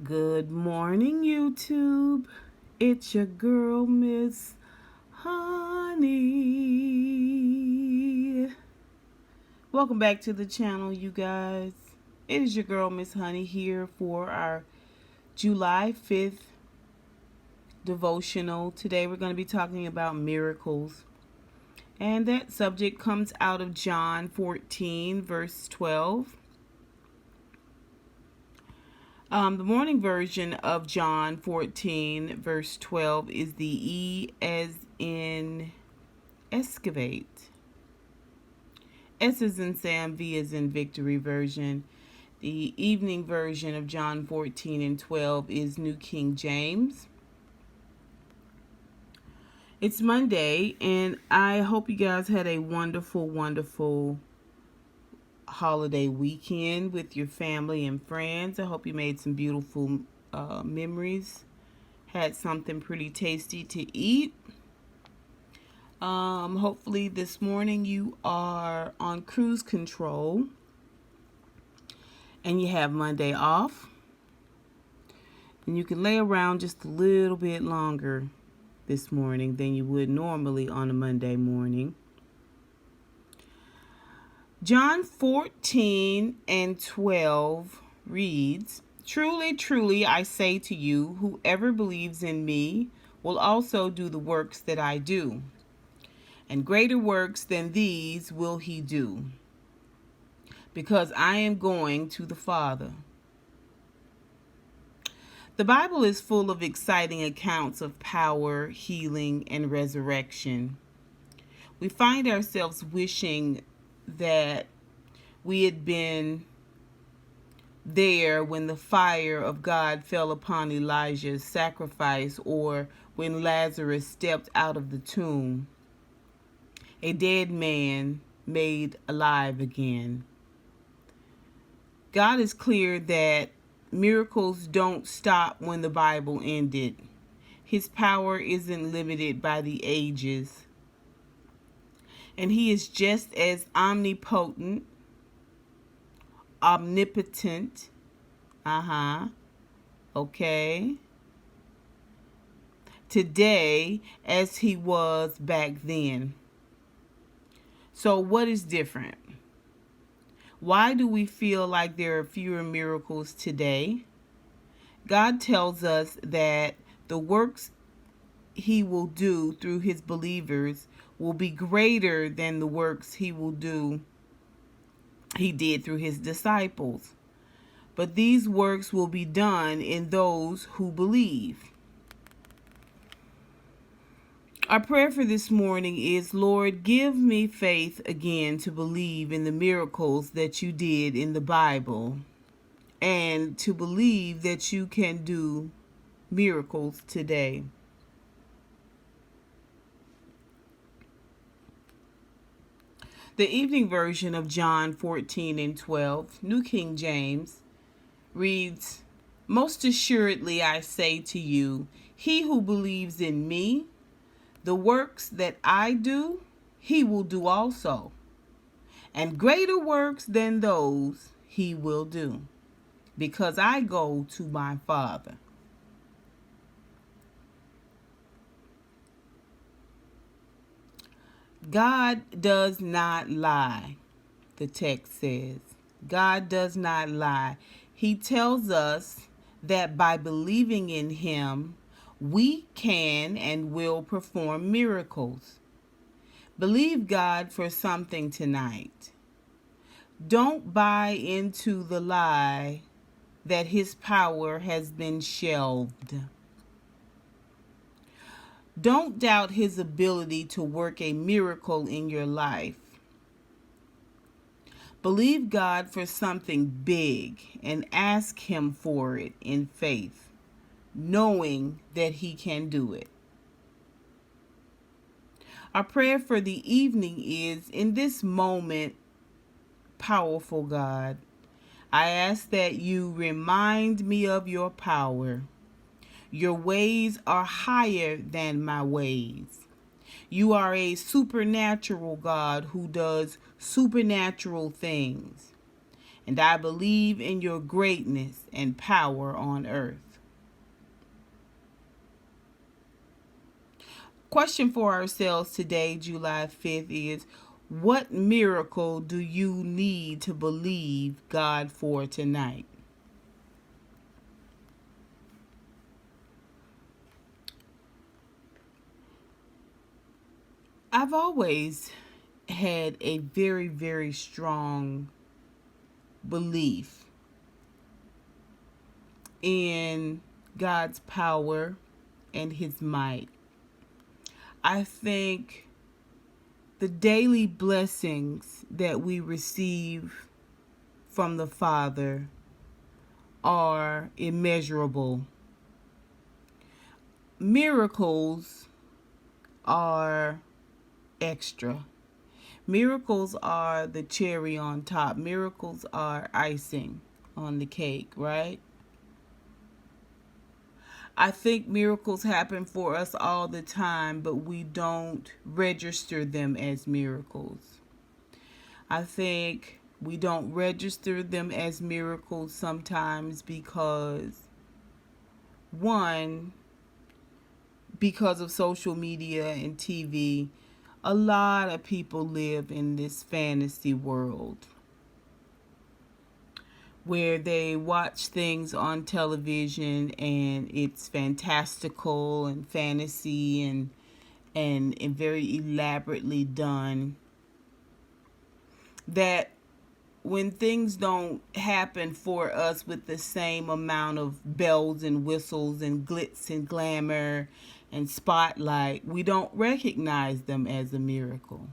Good morning, YouTube. It's your girl, Miss Honey. Welcome back to the channel, you guys. It is your girl, Miss Honey, here for our July 5th devotional. Today we're going to be talking about miracles. And that subject comes out of John 14, verse 12. The morning version of John 14, verse 12 is the E as in excavate. S as in Sam, V as in victory version. The evening version of John 14 and 12 is New King James. It's Monday, and I hope you guys had a wonderful holiday weekend with your family and friends. I hope you made some beautiful memories, had something pretty tasty to eat. Hopefully this morning you are on cruise control and you have Monday off, and you can lay around just a little bit longer this morning than you would normally on a Monday morning. John 14 and 12 reads, "Truly, truly, I say to you, whoever believes in me will also do the works that I do, and greater works than these will he do, because I am going to the Father." The Bible is full of exciting accounts of power, healing, and resurrection. We find ourselves wishing that we had been there when the fire of God fell upon Elijah's sacrifice, or when Lazarus stepped out of the tomb, a dead man made alive again. God is clear that miracles don't stop when the Bible ended. His power isn't limited by the ages. And he is just as omnipotent, omnipotent, today as he was back then. So what is different? Why do we feel like there are fewer miracles today? God tells us that the works he will do through his believers will be greater than the works he did through his disciples. But these works will be done in those who believe. Our prayer for this morning is, Lord, give me faith again to believe in the miracles that you did in the Bible, and to believe that you can do miracles today. The evening version of John 14 and 12, New King James, reads, "Most assuredly I say to you, he who believes in me, the works that I do, he will do also, and greater works than those he will do, because I go to my Father." God does not lie, the text says. God does not lie. He tells us that by believing in him, we can and will perform miracles. Believe God for something tonight. Don't buy into the lie that his power has been shelved. Don't doubt his ability to work a miracle in your life. Believe God for something big and ask him for it in faith, knowing that he can do it. Our prayer for the evening is, in this moment, powerful God, I ask that you remind me of your power. Your ways are higher than my ways. You are a supernatural God who does supernatural things. and I believe in your greatness and power on earth. Question for ourselves today, July 5th, is what miracle do you need to believe God for tonight? I've always had a very, very strong belief in God's power and His might. I think the daily blessings that we receive from the Father are immeasurable. Miracles are extra. Miracles are the cherry on top. Miracles are icing on the cake, right? I think miracles happen for us all the time, but we don't register them as miracles. I think we don't register them as miracles sometimes because, one, because of social media and TV, a lot of people live in this fantasy world where they watch things on television and it's fantastical and fantasy and very elaborately done, that when things don't happen for us with the same amount of bells and whistles and glitz and glamour and spotlight, we don't recognize them as a miracle.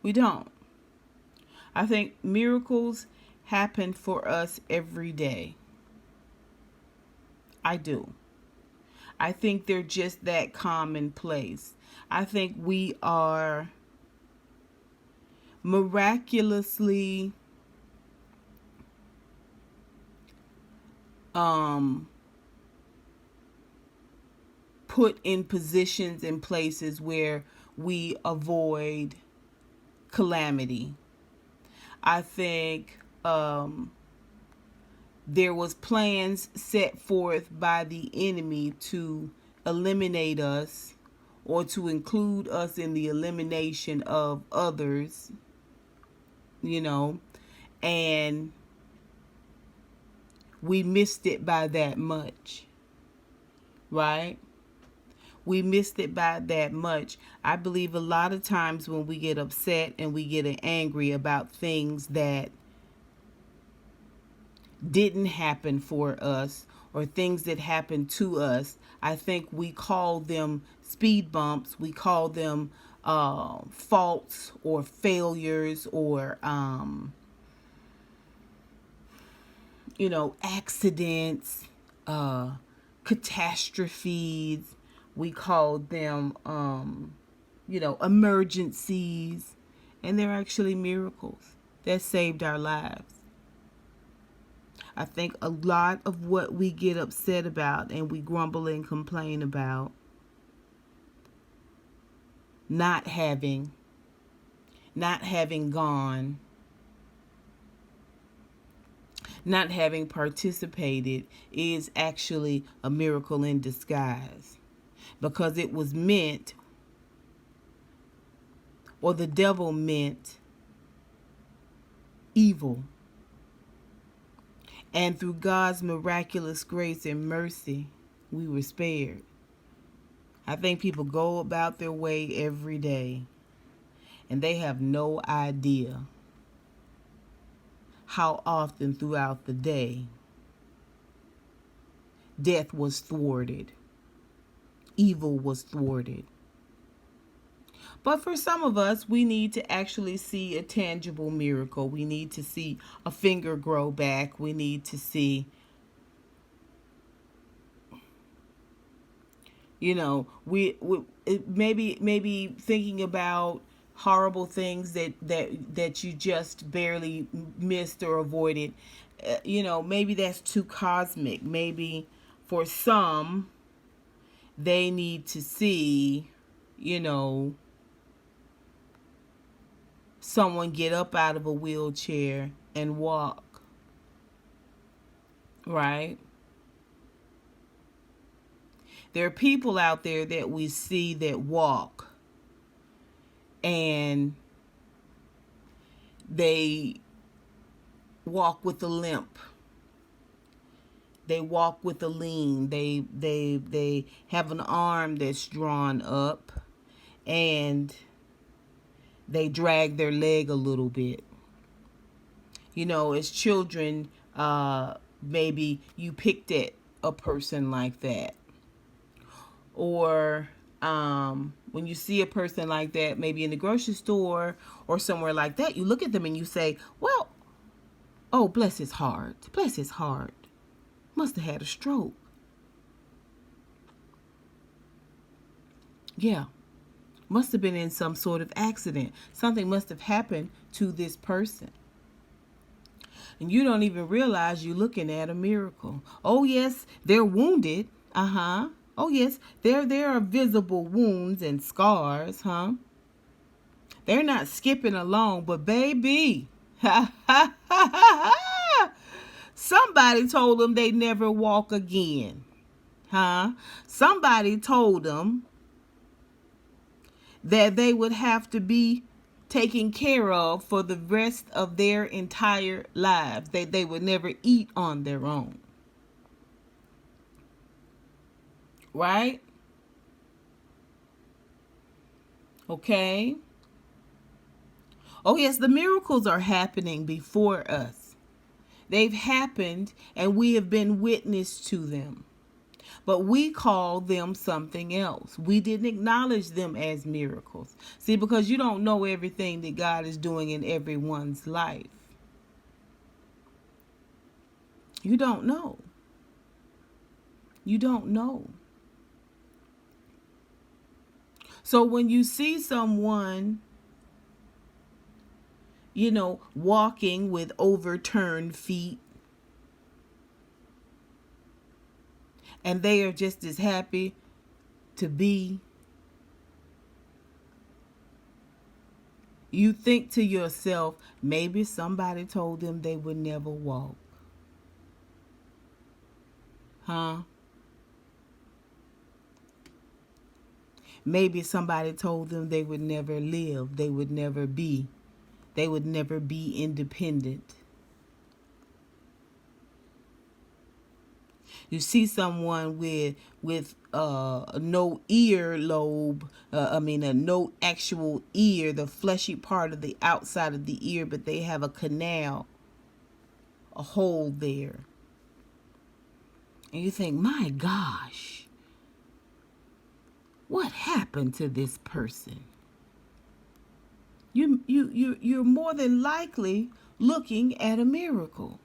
We don't. I think miracles happen for us every day. I do. I think they're just that commonplace. I think we are miraculously put in positions and places where we avoid calamity. I think there was plans set forth by the enemy to eliminate us or to include us in the elimination of others, and we missed it by that much, right? We missed it by that much. I believe a lot of times when we get upset and we get angry about things that didn't happen for us or things that happened to us, I think we call them speed bumps. We call them faults or failures or accidents, catastrophes. We call them emergencies, and they're actually miracles that saved our lives. I think a lot of what we get upset about and we grumble and complain about not having gone, not having participated is actually a miracle in disguise, because it was meant, or the devil meant, evil. And through God's miraculous grace and mercy, we were spared. I think people go about their way every day, and they have no idea how often throughout the day death was thwarted, evil was thwarted. But for some of us, we need to actually see a tangible miracle. We need to see a finger grow back. We need to see, we maybe thinking about horrible things that you just barely missed or avoided. Maybe that's too cosmic. Maybe for some, they need to see, someone get up out of a wheelchair and walk, right? There are people out there that we see that walk and they walk with a limp. They walk with a lean. They have an arm that's drawn up and they drag their leg a little bit. You know, as children, maybe you picked at a person like that. Or when you see a person like that, maybe in the grocery store or somewhere like that, you look at them and you say, well, oh, bless his heart. Bless his heart. Must have had a stroke. Yeah. Must have been in some sort of accident. Something must have happened to this person. And you don't even realize you're looking at a miracle. Oh, yes, they're wounded. Uh-huh. Oh, yes, there are visible wounds and scars, huh? They're not skipping along, but baby, somebody told them they never walk again, huh? Somebody told them that they would have to be taken care of for the rest of their entire lives. They would never eat on their own. Right? Okay. Oh, yes, the miracles are happening before us. They've happened and we have been witness to them. But we call them something else. We didn't acknowledge them as miracles. See, because you don't know everything that God is doing in everyone's life. You don't know. You don't know. So when you see someone, you know, walking with overturned feet, and they are just as happy to be, you think to yourself, maybe somebody told them they would never walk. Huh? Maybe somebody told them they would never live, they would never be independent. You see someone with no ear lobe, no actual ear, the fleshy part of the outside of the ear, but they have a canal, a hole there. And you think, my gosh, what happened to this person? You're more than likely looking at a miracle.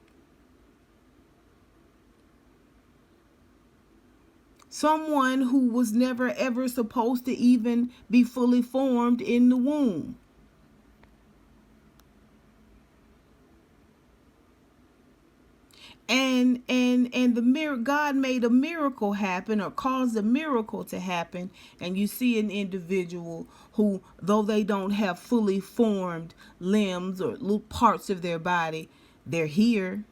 Someone who was never ever supposed to even be fully formed in the womb. And God made a miracle happen or caused a miracle to happen, and you see an individual who, though they don't have fully formed limbs or little parts of their body, they're here.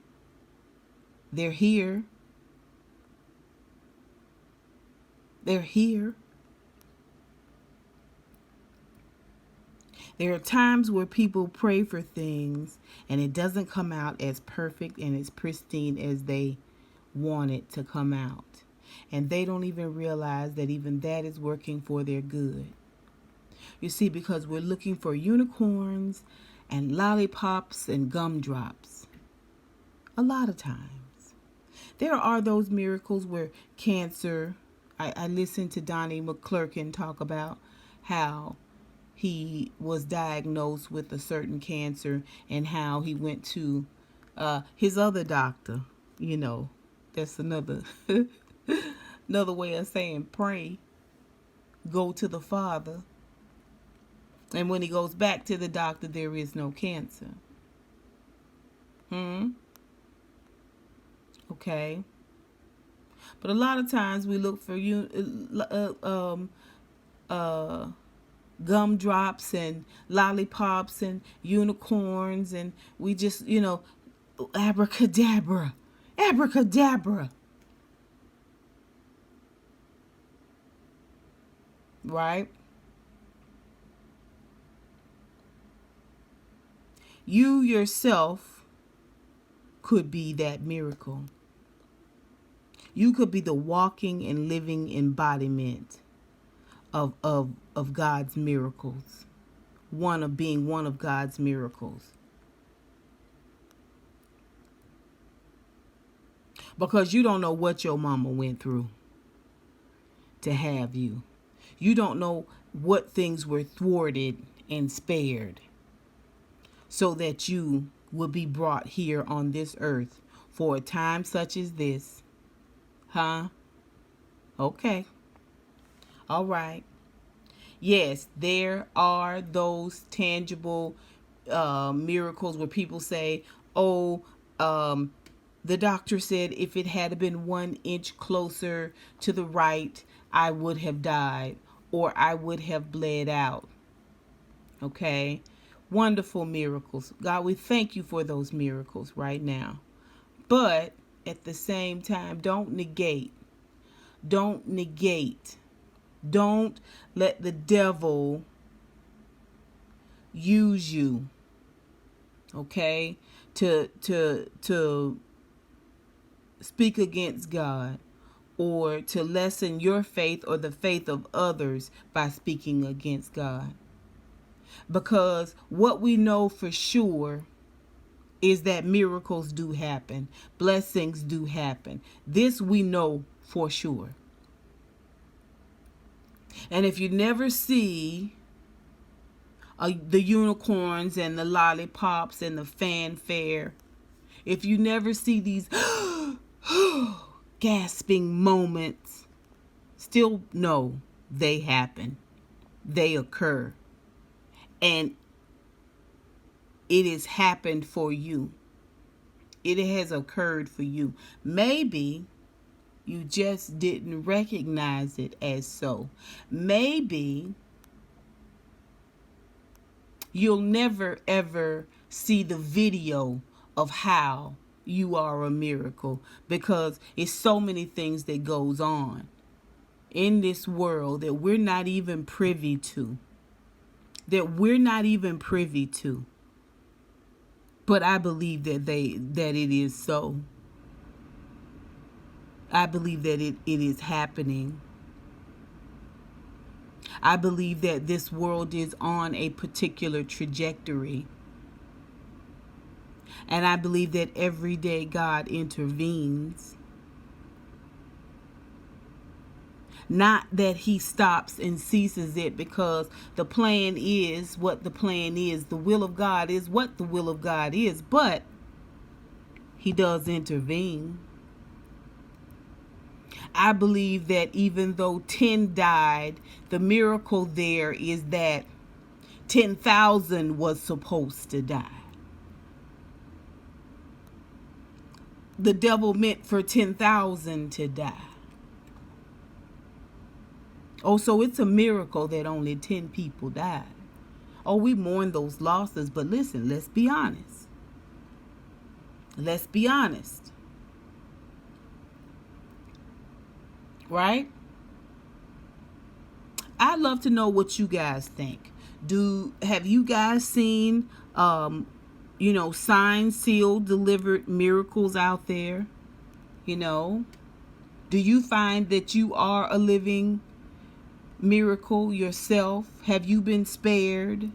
They're here. They're here. There are times where people pray for things and it doesn't come out as perfect and as pristine as they want it to come out. And they don't even realize that even that is working for their good. You see, because we're looking for unicorns and lollipops and gumdrops. A lot of times. There are those miracles where cancer, I listened to Donnie McClurkin talk about how he was diagnosed with a certain cancer and how he went to his other doctor. You know, that's another another way of saying pray. Go to the Father. And when he goes back to the doctor, there is no cancer. Okay. But a lot of times we look for gumdrops and lollipops and unicorns, and we just, abracadabra, abracadabra, right? You yourself could be that miracle. You could be the walking and living embodiment of God's miracles. Being one of God's miracles. Because you don't know what your mama went through to have you. You don't know what things were thwarted and spared so that you will be brought here on this earth for a time such as this. Huh? Okay. All right. Yes, there are those tangible miracles where people say, oh, the doctor said if it had been 1 inch closer to the right, I would have died or I would have bled out. Okay? Wonderful miracles. God, we thank you for those miracles right now. But at the same time, don't negate. Don't let the devil use you, okay, to speak against God or to lessen your faith or the faith of others by speaking against God. Because what we know for sure is that miracles do happen. Blessings do happen. This we know for sure. And if you never see the unicorns and the lollipops and the fanfare, if you never see these gasping moments, still know they happen. They occur. And it has happened for you. It has occurred for you. Maybe you just didn't recognize it as so. Maybe you'll never ever see the video of how you are a miracle because it's so many things that goes on in this world that we're not even privy to. But I believe that it is so. I believe that it is happening. I believe that this world is on a particular trajectory. And I believe that every day God intervenes. Not that he stops and ceases it, because the plan is what the plan is. The will of God is what the will of God is. But he does intervene. I believe that even though 10 died, the miracle there is that 10,000 was supposed to die. The devil meant for 10,000 to die. Oh, so it's a miracle that only 10 people died. Oh, we mourn those losses, but listen, let's be honest. Let's be honest. Right? I'd love to know what you guys think. Have you guys seen signed, sealed, delivered miracles out there? Do you find that you are a living miracle yourself? Have you been spared?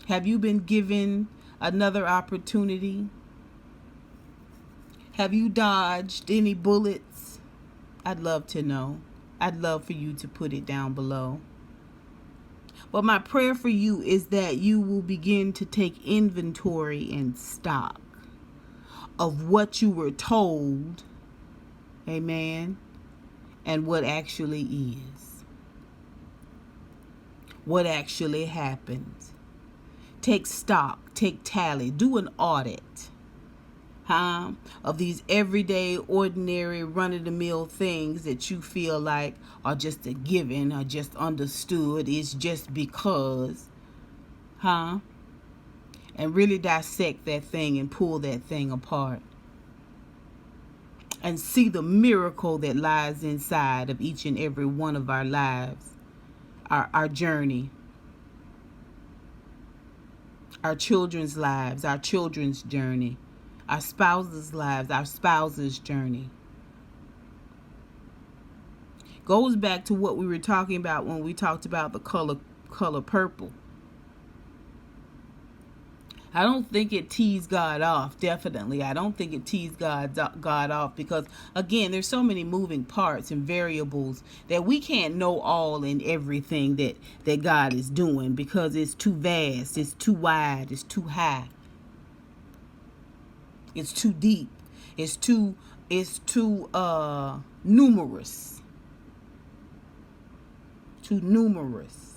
Have you been given another opportunity? Have you dodged any bullets? I'd love to know. I'd love for you to put it down below. But my prayer for you is that you will begin to take inventory and stock of what you were told, amen, and what actually is. What actually happened. Take stock, take tally, do an audit. huh? Of these everyday, ordinary, run-of-the-mill things that you feel like are just a given, are just understood, it's just because, huh? And really dissect that thing and pull that thing apart. And see the miracle that lies inside of each and every one of our lives, our journey, our children's lives, our children's journey, our spouses' lives, our spouses' journey. Goes back to what we were talking about when we talked about the color purple. I don't think it teased God off. Definitely, I don't think it teased God off, because again, there's so many moving parts and variables that we can't know all and everything that God is doing, because it's too vast, it's too wide, it's too high, it's too deep, it's too numerous, too numerous.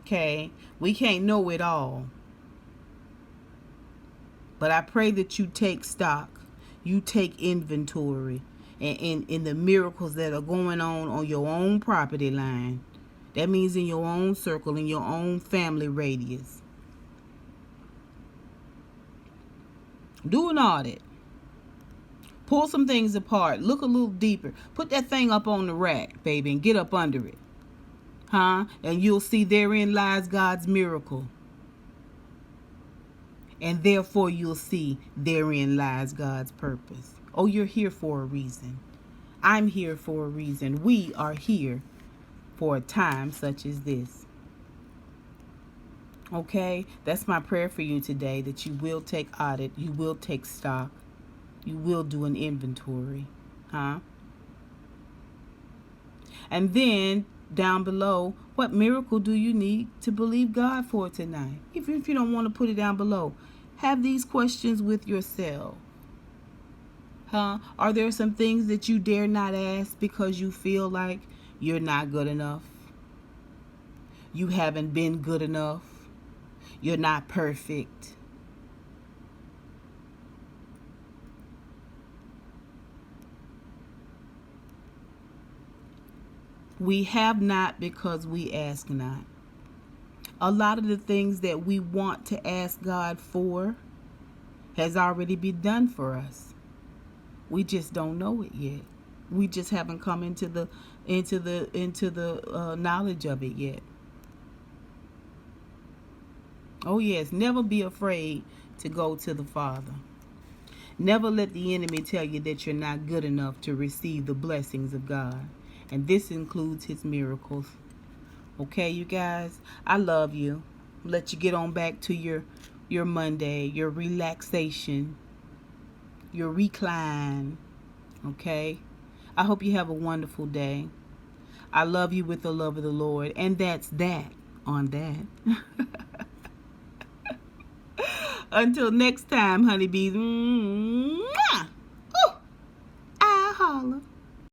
Okay, we can't know it all. But I pray that you take stock, you take inventory in the miracles that are going on your own property line. That means in your own circle, in your own family radius. Do an audit. Pull some things apart. Look a little deeper. Put that thing up on the rack, baby, and get up under it. Huh? And you'll see therein lies God's miracle. And therefore you'll see therein lies God's purpose. Oh, you're here for a reason. I'm here for a reason. We are here for a time such as this. Okay? That's my prayer for you today, that you will take audit, you will take stock, you will do an inventory. Huh? And then down below, what miracle do you need to believe God for tonight? Even if you don't want to put it down below, have these questions with yourself. Huh? Are there some things that you dare not ask because you feel like you're not good enough? You haven't been good enough? You're not perfect? We have not because we ask not. A lot of the things that we want to ask God for has already been done for us. We just don't know it yet. We just haven't come into the knowledge of it yet. Oh yes, never be afraid to go to the Father. Never let the enemy tell you that you're not good enough to receive the blessings of God. And this includes his miracles. Okay, you guys, I love you. Let you get on back to your Monday, your relaxation, your recline. Okay? I hope you have a wonderful day. I love you with the love of the Lord. And that's that on that. Until next time, honeybees. Mwah! Ooh, I holla.